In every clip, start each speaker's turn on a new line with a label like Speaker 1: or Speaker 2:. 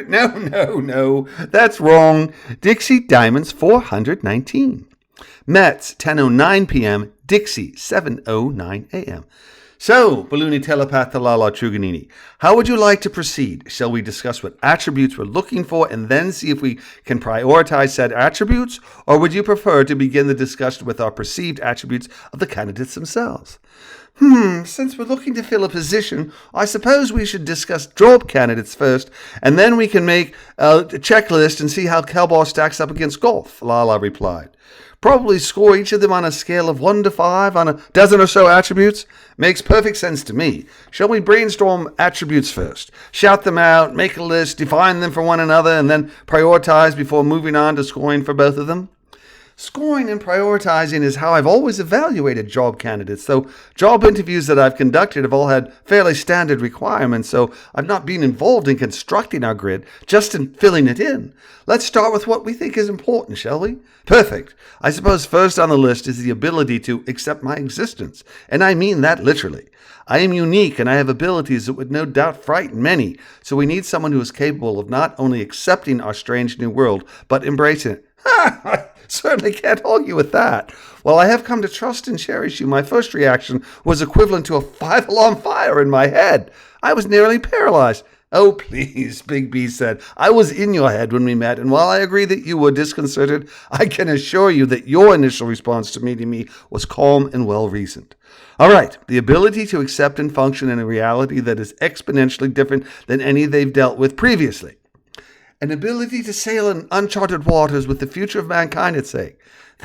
Speaker 1: No. That's wrong. Dixie Diamonds 419. Mets 10:09 p.m. Dixie 7:09 a.m. So, Balloony Telepath Talala Truganini, how would you like to proceed? Shall we discuss what attributes we're looking for and then see if we can prioritize said attributes? Or would you prefer to begin the discussion with our perceived attributes of the candidates themselves? Since we're looking to fill a position, I suppose we should discuss job candidates first, and then we can make a checklist and see how Cowball stacks up against golf, Lala replied. Probably score each of them on a scale of 1 to 5 on a dozen or so attributes. Makes perfect sense to me. Shall we brainstorm attributes first? Shout them out, make a list, define them for one another, and then prioritize before moving on to scoring for both of them? Scoring and prioritizing is how I've always evaluated job candidates, though job interviews that I've conducted have all had fairly standard requirements, so I've not been involved in constructing our grid, just in filling it in. Let's start with what we think is important, shall we? Perfect. I suppose first on the list is the ability to accept my existence, and I mean that literally. I am unique and I have abilities that would no doubt frighten many, so we need someone who is capable of not only accepting our strange new world, but embracing it. Ha! Certainly can't argue with that. While I have come to trust and cherish you, my first reaction was equivalent to a 5-alarm fire in my head. I was nearly paralyzed. Oh, please, Big B said. I was in your head when we met, and while I agree that you were disconcerted, I can assure you that your initial response to meeting me was calm and well-reasoned. All right, the ability to accept and function in a reality that is exponentially different than any they've dealt with previously. An ability to sail in uncharted waters with the future of mankind at stake.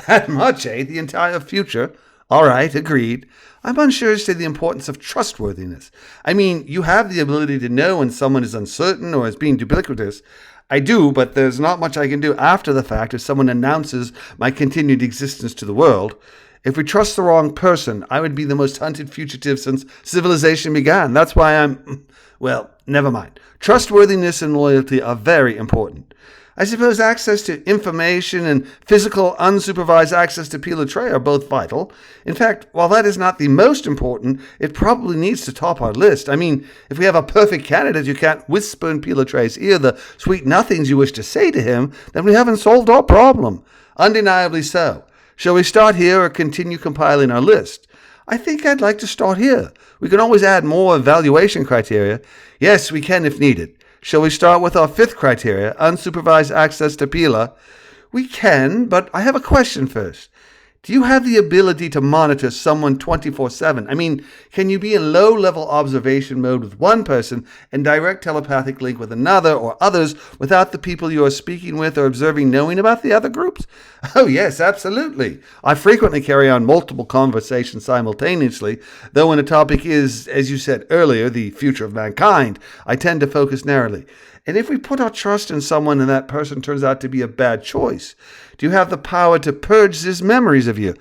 Speaker 1: That much, eh? The entire future. All right, agreed. I'm unsure as to the importance of trustworthiness. I mean, you have the ability to know when someone is uncertain or is being duplicitous. I do, but there's not much I can do after the fact if someone announces my continued existence to the world. If we trust the wrong person, I would be the most hunted fugitive since civilization began. That's why well, never mind. Trustworthiness and loyalty are very important. I suppose access to information and physical unsupervised access to Pila Tray are both vital. In fact, while that is not the most important, it probably needs to top our list. I mean, if we have a perfect candidate you can't whisper in Pila Tray's ear the sweet nothings you wish to say to him, then we haven't solved our problem. Undeniably so. Shall we start here or continue compiling our list? I think I'd like to start here. We can always add more evaluation criteria. Yes, we can if needed. Shall we start with our 5th criteria, unsupervised access to Pila? We can, but I have a question first. Do you have the ability to monitor someone 24/7? I mean, can you be in low-level observation mode with one person and direct telepathic link with another or others without the people you are speaking with or observing knowing about the other groups? Oh yes, absolutely. I frequently carry on multiple conversations simultaneously, though when a topic is, as you said earlier, the future of mankind, I tend to focus narrowly. And if we put our trust in someone and that person turns out to be a bad choice, do you have the power to purge these memories of you?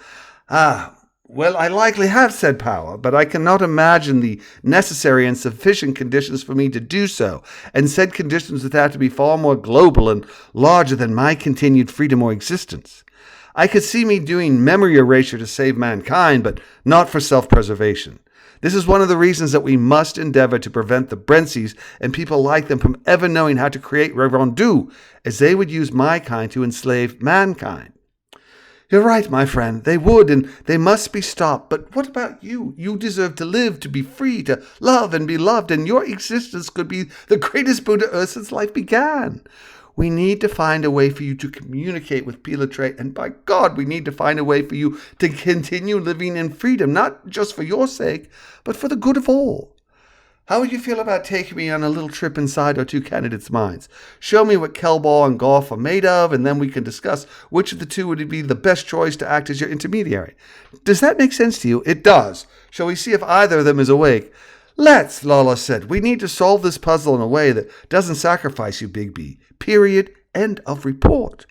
Speaker 1: Well, I likely have said power, but I cannot imagine the necessary and sufficient conditions for me to do so, and said conditions would have to be far more global and larger than my continued freedom or existence. I could see me doing memory erasure to save mankind, but not for self-preservation. This is one of the reasons that we must endeavor to prevent the Brentsies and people like them from ever knowing how to create Revendu, as they would use my kind to enslave mankind. You're right, my friend. They would, and they must be stopped. But what about you? You deserve to live, to be free, to love and be loved, and your existence could be the greatest boon to Earth since life began. We need to find a way for you to communicate with Pila Tray, and by God, we need to find a way for you to continue living in freedom, not just for your sake, but for the good of all. How would you feel about taking me on a little trip inside our 2 candidates' minds? Show me what Kelball and golf are made of, and then we can discuss which of the 2 would be the best choice to act as your intermediary. Does that make sense to you? It does. Shall we see if either of them is awake? Let's, Lala said. We need to solve this puzzle in a way that doesn't sacrifice you, Big B. Period. End of report.